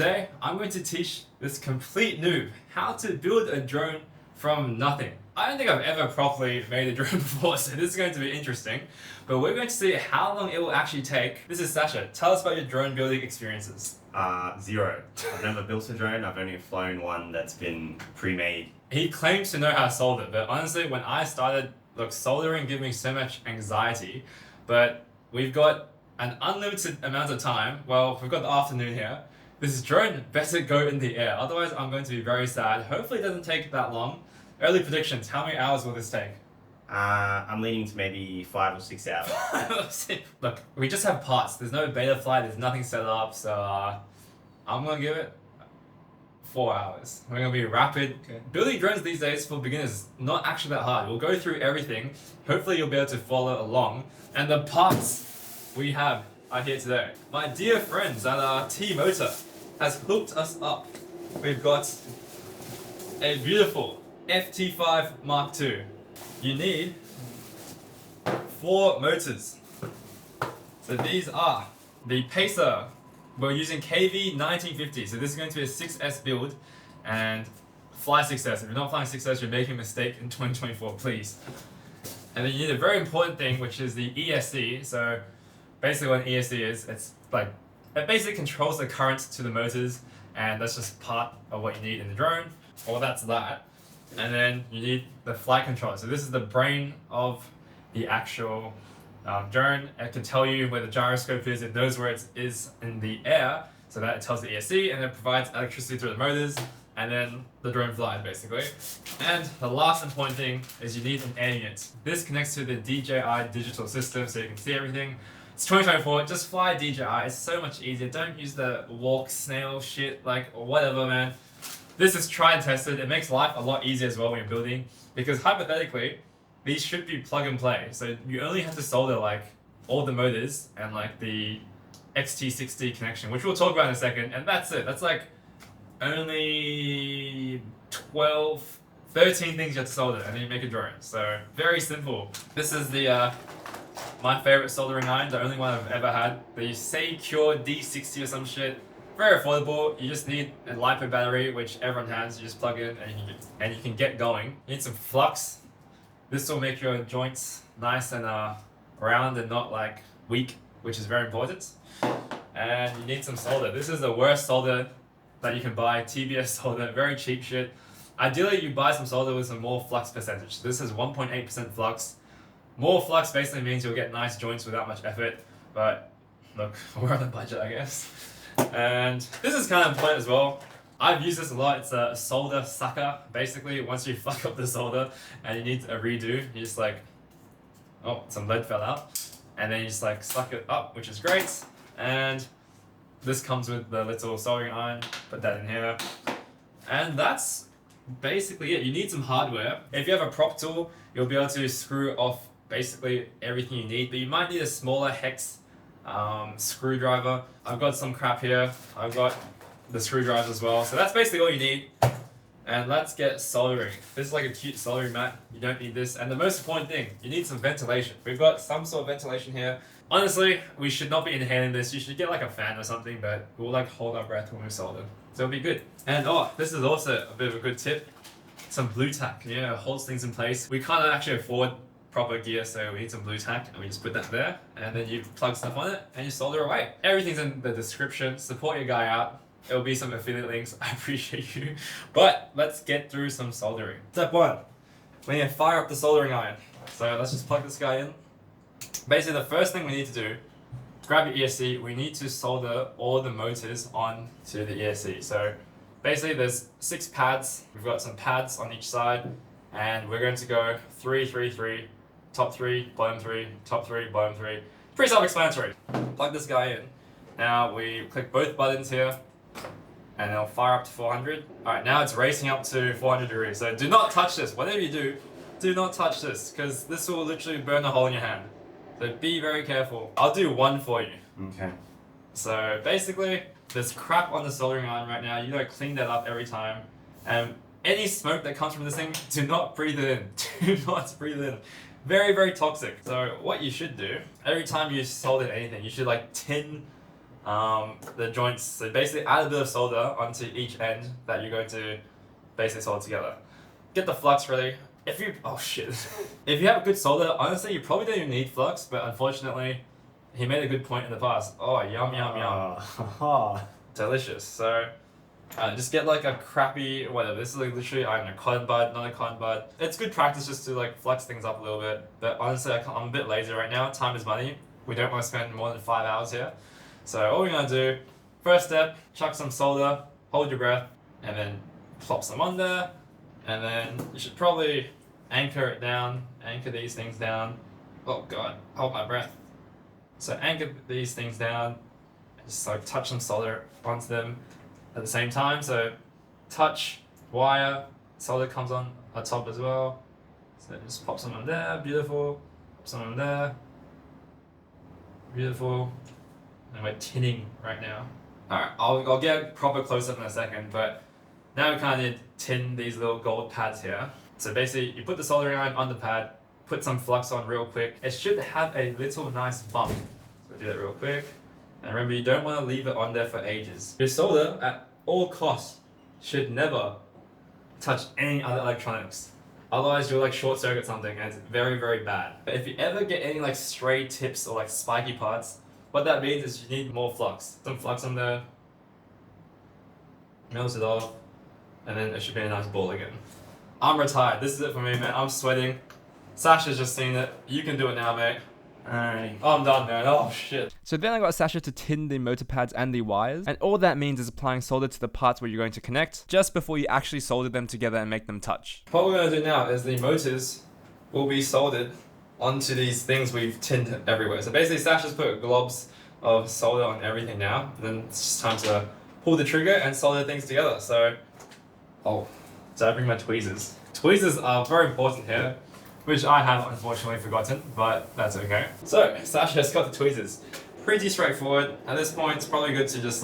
Today, I'm going to teach this complete noob how to build a drone from nothing. I don't think I've ever properly made a drone before, so this is going to be interesting. But we're going to see how long it will actually take. This is Sasha. Tell us about your drone building experiences. Zero. I've never built a drone. I've only flown one that's been pre-made. He claims to know how to solder, but honestly, when I started, look, soldering gave me so much anxiety. But we've got an unlimited amount of time. Well, we've got the afternoon here. This drone better go in the air, otherwise I'm going to be very sad. Hopefully it doesn't take that long. Early predictions, how many hours will this take? I'm leaning to maybe 5 or 6 hours. Look, we just have parts. There's no beta flight, there's nothing set up, so I'm gonna give it 4 hours. We're gonna be rapid. Okay. Building drones these days for beginners, not actually that hard. We'll go through everything. Hopefully you'll be able to follow along. And the parts we have are here today. My dear friends at T-Motor has hooked us up. We've got a beautiful FT5 Mark II. You need 4 motors. So these are the Pacer. We're using KV 1950. So this is going to be a 6S build and fly 6S. If you're not flying 6S, you're making a mistake in 2024, please. And then you need a very important thing, which is the ESC. So basically what an ESC is, it's like, it basically controls the current to the motors, and that's just part of what you need in the drone, or that's that. And then you need the flight controller. So this is the brain of the actual drone. It can tell you where the gyroscope is, it knows where it is in the air, so that it tells the ESC, and it provides electricity through the motors, and then the drone flies basically. And the last important thing is you need an air unit. This connects to the DJI digital system, so you can see everything. It's 2024, just fly DJI, it's so much easier. Don't use the walk snail shit, like, or whatever, man. This is tried and tested. It makes life a lot easier as well when you're building, because hypothetically, these should be plug and play. So you only have to solder like all the motors and like the XT60 connection, which we'll talk about in a second, and that's it. That's like only 12, 13 things you have to solder, and then you make a drone. So very simple. This is the my favorite soldering iron, the only one I've ever had. The Secure D60 or some shit. Very affordable. You just need a LiPo battery, which everyone has. You just plug in and you can get going. You need some flux. This will make your joints nice and round and not like weak, which is very important. And you need some solder. This is the worst solder that you can buy, TBS solder, very cheap shit. Ideally, you buy some solder with some more flux percentage. This is 1.8% flux. More flux basically means you'll get nice joints without much effort, but look, we're on a budget, I guess. And this is kind of important as well. I've used this a lot. It's a solder sucker. Basically, once you fuck up the solder and you need a redo, you just like, oh, some lead fell out. And then you just like suck it up, which is great. And this comes with the little soldering iron. Put that in here. And that's basically it. You need some hardware. If you have a prop tool, you'll be able to screw off basically everything you need, but you might need a smaller hex screwdriver. I've got some crap here. I've got the screwdriver as well. So that's basically all you need. And let's get soldering. This is like a cute soldering mat. You don't need this. And the most important thing, you need some ventilation. We've got some sort of ventilation here. Honestly, we should not be inhaling this. You should get like a fan or something, but we'll like hold our breath when we solder. So it'll be good. And oh, this is also a bit of a good tip. Some blue tack, yeah, holds things in place. We can't actually afford proper gear, so we need some blue tack, and we just put that there, and then you plug stuff on it, and you solder away. Everything's in the description. Support your guy out. It'll be some affiliate links. I appreciate you. But let's get through some soldering. Step 1, we need to fire up the soldering iron. So let's just plug this guy in. Basically, the first thing we need to do, grab your ESC, we need to solder all the motors onto the ESC. So basically there's 6 pads. We've got some pads on each side, and we're going to go 3, 3, 3, top 3, bottom 3, top 3, bottom 3. Pretty self-explanatory. Plug this guy in. Now we click both buttons here, and it'll fire up to 400. Alright, now it's racing up to 400 degrees. So do not touch this. Whatever you do not touch this, because this will literally burn a hole in your hand. So be very careful. I'll do one for you. Okay. So basically, there's crap on the soldering iron right now. You gotta clean that up every time. And any smoke that comes from this thing, do not breathe it in. Do not breathe it in. Very, very toxic. So what you should do, every time you solder anything, you should like tin the joints. So basically add a bit of solder onto each end that you're going to basically solder together. Get the flux ready. If you if you have good solder, honestly you probably don't even need flux, but unfortunately he made a good point in the past. Oh, yum yum yum. Delicious. So just get like a crappy whatever. This is like literally, I don't know, cotton bud, not a cotton bud. It's good practice just to like flex things up a little bit. But honestly, I'm a bit lazy right now. Time is money. We don't want to spend more than 5 hours here. So all we're gonna do, first step, chuck some solder, hold your breath, and then plop some on there. And then you should probably anchor it down, anchor these things down. Oh God, hold my breath. So anchor these things down, and just like touch some solder onto them at the same time. So touch, wire, solder comes on top as well. So just pop some on there, beautiful. Pop some on there, beautiful. And we're tinning right now. Alright, I'll get a proper close-up in a second, but now we kind of need to tin these little gold pads here. So basically, you put the soldering iron on the pad, put some flux on real quick. It should have a little nice bump. So do that real quick. And remember, you don't want to leave it on there for ages. Your solder, at all costs, should never touch any other electronics. Otherwise, you'll like short circuit something, and it's very, very bad. But if you ever get any like stray tips or like spiky parts, what that means is you need more flux. Some flux on there, melts it off, and then it should be a nice ball again. I'm retired. This is it for me, man. I'm sweating. Sasha's just seen it. You can do it now, mate. Alrighty. Oh, I'm done, man. Oh, shit. So then I got Sasha to tin the motor pads and the wires, and all that means is applying solder to the parts where you're going to connect, just before you actually solder them together and make them touch. What we're going to do now is the motors will be soldered onto these things we've tinned everywhere. So basically Sasha's put globs of solder on everything now, and then it's just time to pull the trigger and solder things together. So I bring my tweezers. Tweezers are very important here, which I have unfortunately forgotten, but that's okay. So Sasha's got the tweezers. Pretty straightforward. At this point, it's probably good to just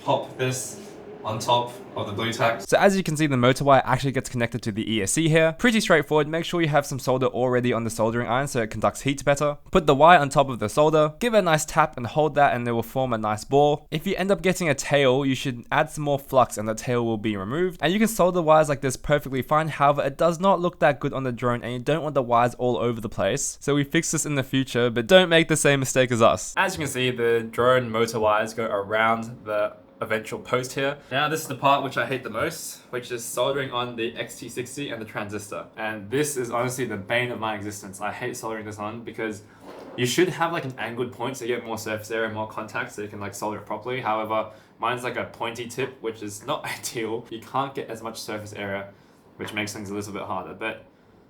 pop this on top of the blue tack. So as you can see, the motor wire actually gets connected to the ESC here. Pretty straightforward. Make sure you have some solder already on the soldering iron so it conducts heat better. Put the wire on top of the solder, give it a nice tap and hold that, and it will form a nice ball. If you end up getting a tail, you should add some more flux and the tail will be removed. And you can solder wires like this perfectly fine. However, it does not look that good on the drone, and you don't want the wires all over the place. So we fix this in the future, but don't make the same mistake as us. As you can see, the drone motor wires go around the eventual post here. Now this is the part which I hate the most, which is soldering on the XT60 and the transistor. And this is honestly the bane of my existence. I hate soldering this on because you should have like an angled point so you get more surface area, more contact, so you can like solder it properly. However, mine's like a pointy tip, which is not ideal. You can't get as much surface area, which makes things a little bit harder. But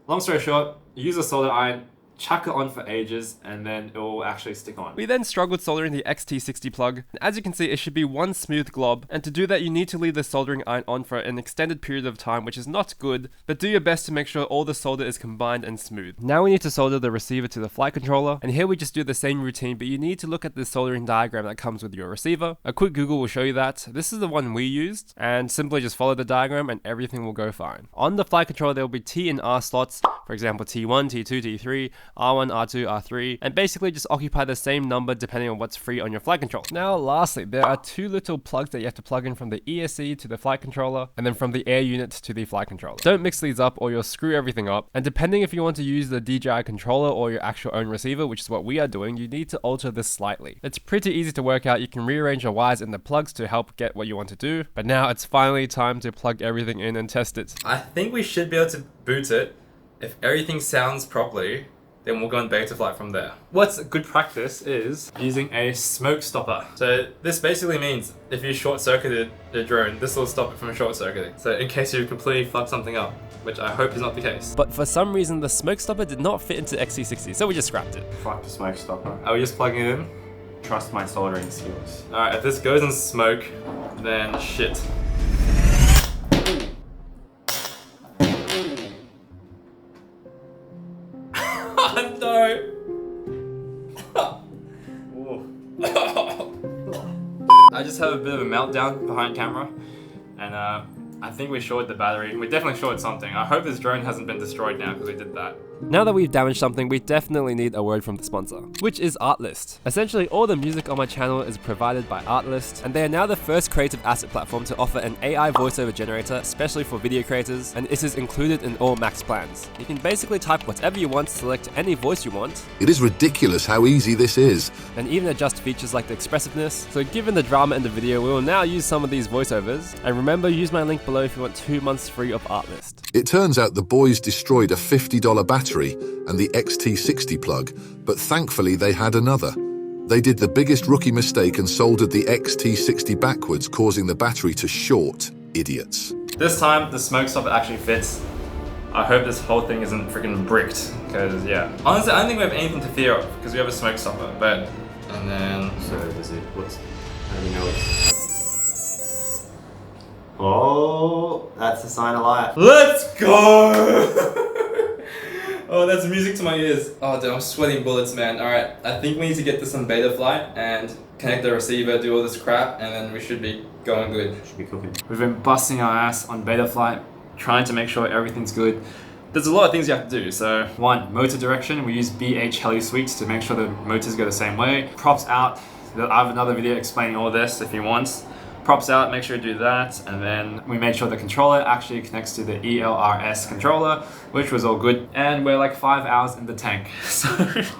long story short, use a solder iron, chuck it on for ages, and then it will actually stick on. We then struggled soldering the XT60 plug. As you can see, it should be one smooth glob, and to do that you need to leave the soldering iron on for an extended period of time, which is not good, but do your best to make sure all the solder is combined and smooth. Now we need to solder the receiver to the flight controller, and here we just do the same routine, but you need to look at the soldering diagram that comes with your receiver. A quick Google will show you that. This is the one we used, and simply just follow the diagram and everything will go fine. On the flight controller there will be T and R slots, for example T1, T2, T3, R1, R2, R3, and basically just occupy the same number depending on what's free on your flight controller. Now lastly, there are two little plugs that you have to plug in from the ESC to the flight controller, and then from the air unit to the flight controller. Don't mix these up or you'll screw everything up, and depending if you want to use the DJI controller or your actual own receiver, which is what we are doing, you need to alter this slightly. It's pretty easy to work out. You can rearrange your wires in the plugs to help get what you want to do, but now it's finally time to plug everything in and test it. I think we should be able to boot it. If everything sounds properly, then we'll go on beta flight from there. What's good practice is using a smoke stopper. So this basically means if you short circuited the drone, this will stop it from short circuiting. So in case you completely fuck something up, which I hope is not the case. But for some reason the smoke stopper did not fit into XC60, so we just scrapped it. Fuck the smoke stopper. Are we just plugging it in? Trust my soldering skills. Alright, if this goes in smoke, then shit. Oh no! I just have a bit of a meltdown behind camera, and I think we shorted the battery. We definitely shorted something. I hope this drone hasn't been destroyed now because we did that. Now that we've damaged something, we definitely need a word from the sponsor, which is Artlist. Essentially, all the music on my channel is provided by Artlist, and they are now the first creative asset platform to offer an AI voiceover generator, especially for video creators, and this is included in all max plans. You can basically type whatever you want, select any voice you want. It is ridiculous how easy this is. And even adjust features like the expressiveness. So given the drama in the video, we will now use some of these voiceovers. And remember, use my link below if you want 2 months free of Artlist. It turns out the boys destroyed a $50 battery and the XT60 plug, but thankfully they had another. They did the biggest rookie mistake and soldered the XT60 backwards, causing the battery to short. Idiots. This time, the smoke stopper actually fits. I hope this whole thing isn't freaking bricked, because yeah. Honestly, I don't think we have anything to fear of, because we have a smoke stopper, but... And then... So does it, how do we know it's... Oh, that's a sign of life. Let's go! Oh, that's music to my ears. Oh, dude, I'm sweating bullets, man. Alright, I think we need to get this on beta flight and connect the receiver, do all this crap, and then we should be going good. Should be cooking. We've been busting our ass on beta flight, trying to make sure everything's good. There's a lot of things you have to do. So, one, motor direction. We use BH Heli Suites to make sure the motors go the same way. Props out. I have another video explaining all this if you want. Props out, make sure you do that, and then we made sure the controller actually connects to the ELRS controller, which was all good, and we're like 5 hours in the tank. So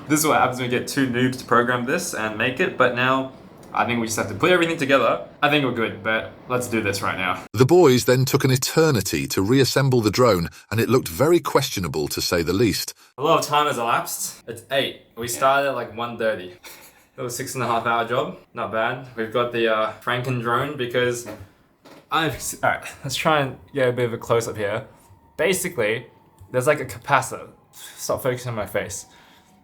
this is what happens when we get 2 noobs to program this and make it, but now I think we just have to put everything together. I think we're good, but let's do this right now. The boys then took an eternity to reassemble the drone, and it looked very questionable to say the least. A lot of time has elapsed. It's 8. We started at like 1:30. It was a 6.5 hour job, not bad. We've got the Franken drone because alright, let's try and get a bit of a close up here. Basically, there's like a capacitor. Stop focusing on my face.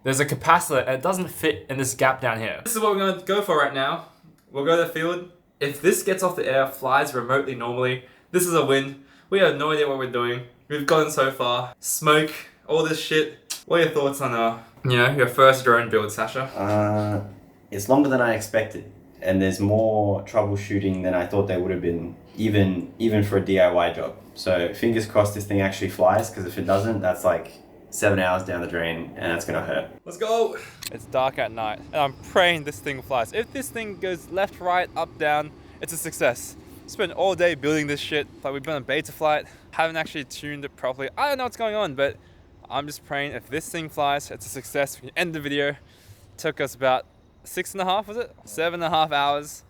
There's a capacitor and it doesn't fit in this gap down here. This is what we're gonna go for right now. We'll go to the field. If this gets off the air, flies remotely normally, this is a win. We have no idea what we're doing. We've gotten so far. Smoke, all this shit. What are your thoughts on your first drone build, Sasha? It's longer than I expected, and there's more troubleshooting than I thought there would have been, even for a DIY job. So fingers crossed this thing actually flies, because if it doesn't, that's like 7 hours down the drain, and that's gonna hurt. Let's go! It's dark at night, and I'm praying this thing flies. If this thing goes left, right, up, down, it's a success. Spent all day building this shit, like we've been on beta flight, haven't actually tuned it properly. I don't know what's going on, but I'm just praying if this thing flies, it's a success. We can end the video. Took us about 6.5, was it? 7.5 hours.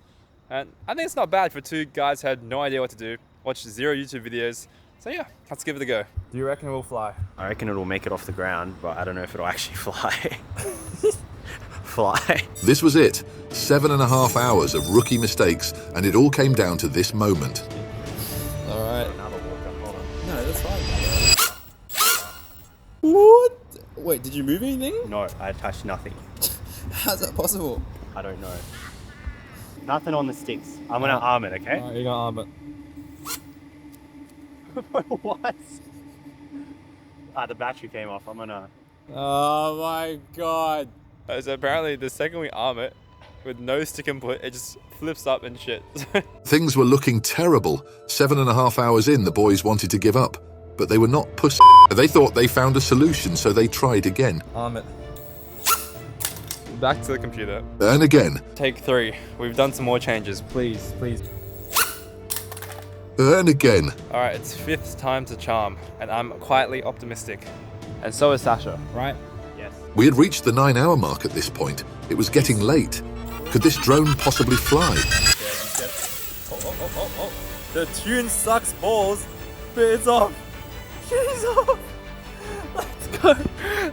And I think it's not bad for 2 guys who had no idea what to do, watched 0 YouTube videos. So yeah, let's give it a go. Do you reckon it will fly? I reckon it'll make it off the ground, but I don't know if it'll actually fly. Fly. This was it. 7.5 hours of rookie mistakes, and it all came down to this moment. Alright. Another walk up, hold on. No, that's fine. What? Wait, did you move anything? No, I touched nothing. How's that possible? I don't know. Nothing on the sticks. I'm gonna arm it, okay? Alright, you're gonna arm it. What? The battery came off. I'm gonna... Oh my god. So apparently the second we arm it, with no stick input, it just flips up and shit. Things were looking terrible. 7.5 hours in, the boys wanted to give up, but they were not pussy. They thought they found a solution, so they tried again. Arm it. Back to the computer. And again. Take 3. We've done some more changes. Please, please. And again. Alright, it's 5th time to charm, and I'm quietly optimistic. And so is Sasha, right? Yes. We had reached the 9-hour mark at this point. It was getting late. Could this drone possibly fly? Oh. The tune sucks balls, but it's off. She's off. Let's go.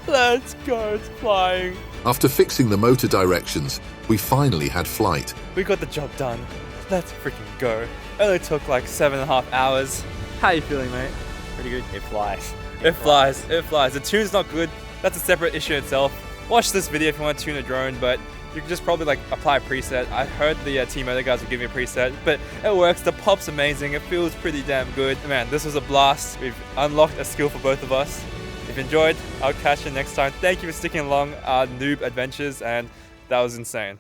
Let's go. It's flying. After fixing the motor directions, we finally had flight. We got the job done. Let's freaking go. It only took like 7.5 hours. How are you feeling, mate? Pretty good. It flies. It flies. It flies. The tune's not good. That's a separate issue itself. Watch this video if you want to tune a drone, but you can just probably like apply a preset. I heard the T-Motor guys will give me a preset, but it works. The pop's amazing. It feels pretty damn good. Man, this was a blast. We've unlocked a skill for both of us. If you enjoyed, I'll catch you next time. Thank you for sticking along our noob adventures, and that was insane.